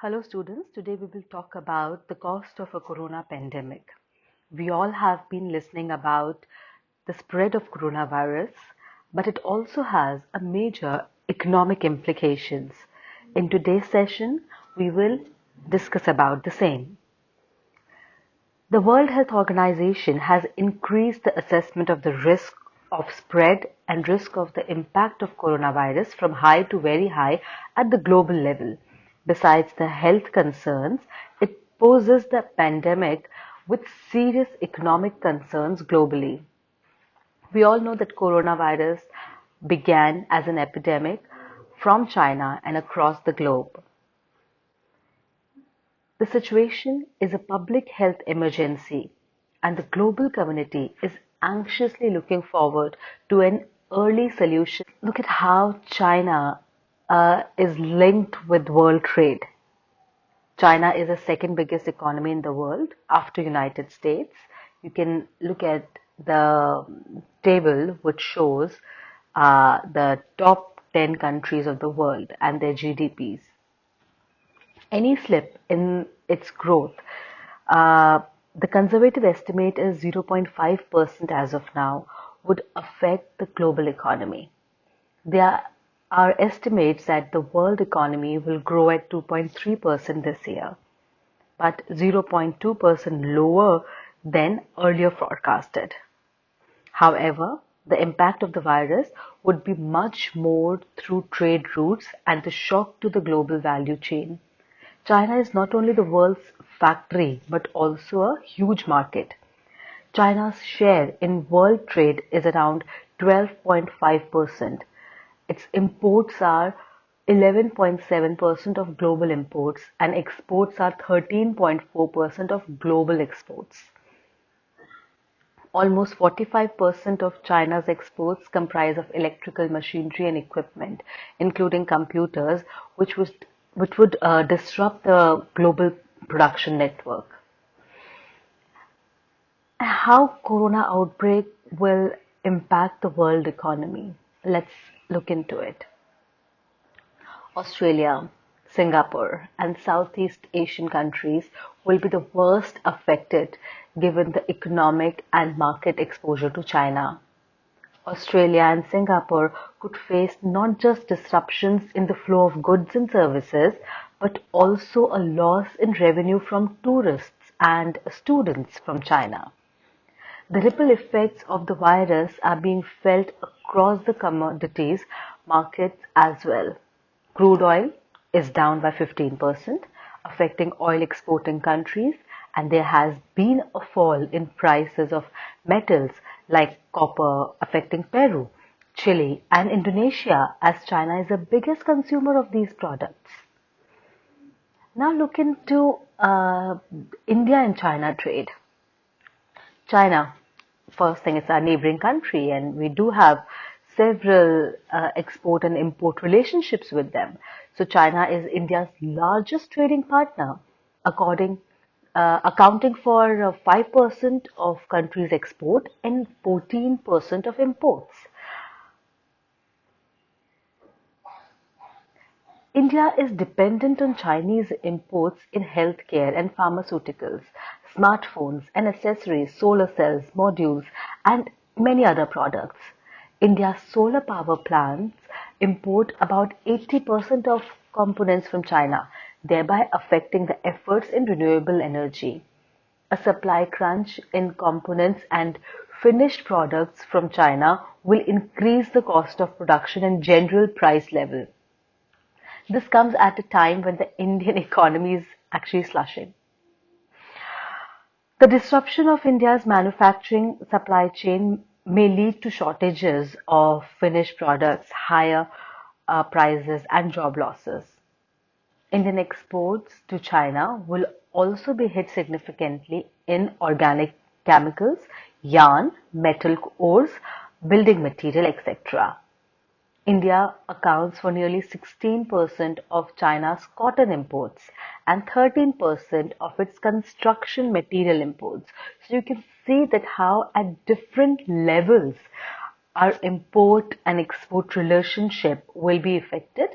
Hello students, today we will talk about the cost of a corona pandemic. We all have been listening about the spread of coronavirus, but it also has a major economic implications. In today's session, we will discuss about the same. The World Health Organization has increased the assessment of the risk of spread and risk of the impact of coronavirus from high to very high at the global level. Besides the health concerns, it poses the pandemic with serious economic concerns globally. We all know that coronavirus began as an epidemic from China and across the globe. The situation is a public health emergency, and the global community is anxiously looking forward to an early solution. Look at how China is linked with world trade. China is the second biggest economy in the world after United States. You can look at the table which shows the top 10 countries of the world and their GDPs. Any slip in its growth, uh, the conservative estimate is 0.5% as of now, would affect the global economy. There are estimates that the world economy will grow at 2.3% this year, but 0.2% lower than earlier forecasted. However, the impact of the virus would be much more through trade routes and the shock to the global value chain. China is not only the world's factory but also a huge market. China's share in world trade is around 12.5%. Its imports are 11.7% of global imports and exports are 13.4% of global exports. Almost 45% of China's exports comprise of electrical machinery and equipment, including computers, which would disrupt the global production network. How corona outbreak will impact the world economy? Let's look into it. Australia, Singapore, and Southeast Asian countries will be the worst affected given the economic and market exposure to China. Australia and Singapore could face not just disruptions in the flow of goods and services, but also a loss in revenue from tourists and students from China. The ripple effects of the virus are being felt across the commodities markets as well. Crude oil is down by 15%, affecting oil exporting countries, and there has been a fall in prices of metals like copper affecting Peru, Chile, and Indonesia as China is the biggest consumer of these products. Now look into India and China trade. China, first thing, it's our neighboring country, and we do have several export and import relationships with them. So China is India's largest trading partner, accounting for 5% of country's export and 14% of imports. India is dependent on Chinese imports in healthcare and pharmaceuticals, smartphones and accessories, solar cells, modules, and many other products. India's solar power plants import about 80% of components from China, thereby affecting the efforts in renewable energy. A supply crunch in components and finished products from China will increase the cost of production and general price level. This comes at a time when the Indian economy is actually slushing. The disruption of India's manufacturing supply chain may lead to shortages of finished products, higher prices, and job losses. Indian exports to China will also be hit significantly in organic chemicals, yarn, metal ores, building material, etc. India accounts for nearly 16% of China's cotton imports and 13% of its construction material imports. So you can see that how at different levels our import and export relationship will be affected,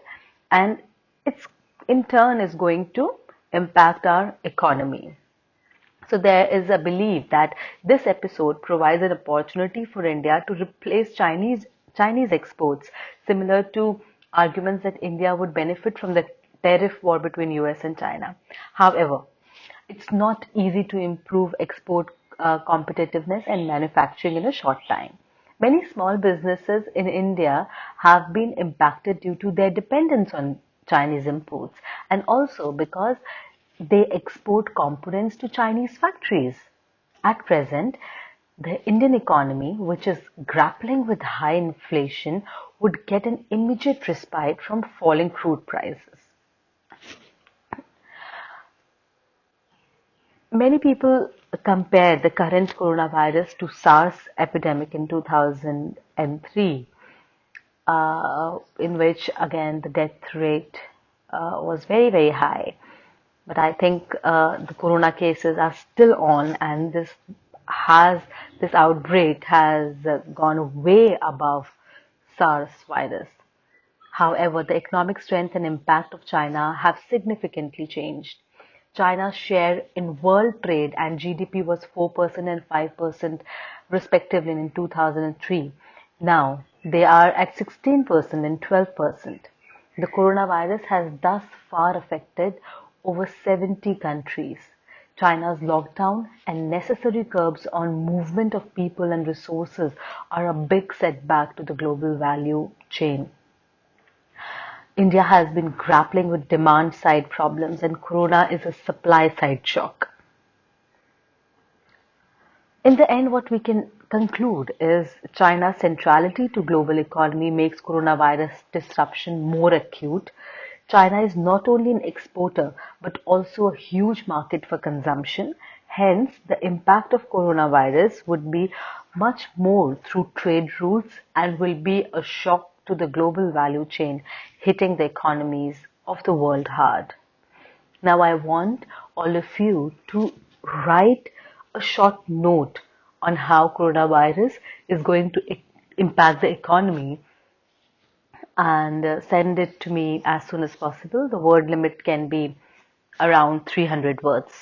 and it's in turn is going to impact our economy. So there is a belief that this episode provides an opportunity for India to replace Chinese exports, similar to arguments that India would benefit from the tariff war between US and China. However, it's not easy to improve export competitiveness and manufacturing in a short time. Many small businesses in India have been impacted due to their dependence on Chinese imports and also because they export components to Chinese factories. At present, the Indian economy, which is grappling with high inflation, would get an immediate respite from falling crude prices. Many people compare the current coronavirus to SARS epidemic in 2003, in which again the death rate was very, very high. But I think the corona cases are still on, and this outbreak has gone way above SARS virus. However, the economic strength and impact of China have significantly changed. China's share in world trade and GDP was 4% and 5% respectively in 2003. Now they are at 16% and 12%. The coronavirus has thus far affected over 70 countries. China's lockdown and necessary curbs on movement of people and resources are a big setback to the global value chain. India has been grappling with demand side problems and corona is a supply side shock. In the end, what we can conclude is China's centrality to global economy makes coronavirus disruption more acute. China is not only an exporter but also a huge market for consumption. Hence, the impact of coronavirus would be much more through trade routes and will be a shock to the global value chain, hitting the economies of the world hard. Now I want all of you to write a short note on how coronavirus is going to impact the economy and send it to me as soon as possible. The word limit can be around 300 words.